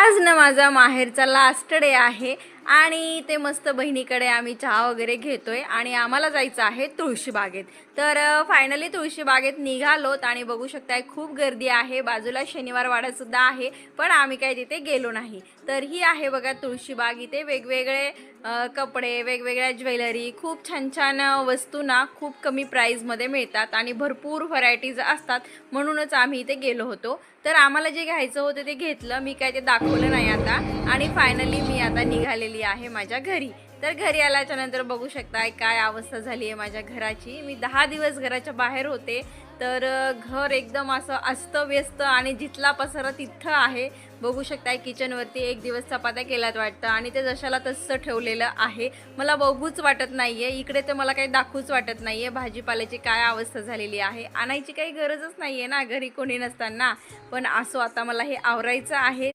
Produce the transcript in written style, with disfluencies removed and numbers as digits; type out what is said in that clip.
आज ना माझा माहेरचा लास्ट डे आहे आणि ते मस्त बहिणीकडे आम्ही चहा वगैरे घेतोय आणि आम्हाला जायचं आहे तुळशीबागेत। तर फायनली तुळशीबागेत निघालोत आणि बघू शकताय खूप गर्दी आहे, बाजूला शनिवार वाडा सुद्धा आहे, पण आम्ही काय तिथे गेलो नाही। तर ही आहे बघा तुळशीबाग। इथे वेगवेगळे कपडे, वेगवेगळ्या ज्वेलरी, खूप छान छान वस्तू ना खूप कमी प्राईजमध्ये मिळतात आणि भरपूर व्हरायटीज असतात, म्हणूनच आम्ही इथे गेलो होतो। तर आम्हाला जे घ्यायचं होतं ते घेतलं, मी काय ते दाखवलं नाही आता। आणि फायनली मी आता निघालेली आहे माझ्या घरी। तर घरी आल्याच्या नंतर बघू शकताय काय अवस्था झाली आहे माझ्या घराची। मी 10 दिवस घराच्या बाहेर होते, तर घर एकदम असं अस्तव्यस्त आणि जिथला पसारा तिथं आहे। बघू शकताय किचनवरती एक दिवस चपात्या केल्यात वाटतं आणि ते जशाला तसं ठेवलेलं आहे। मला बघूच वाटत नाहीये इकडे, तर मला काही दाखवूच वाटत नाहीये भाजीपाल्याची काय अवस्था झालेली आहे। आणायची काही गरजच नाहीये ना घरी कोणी नसताना, पण असो आता मला हे आवरायचं आहे।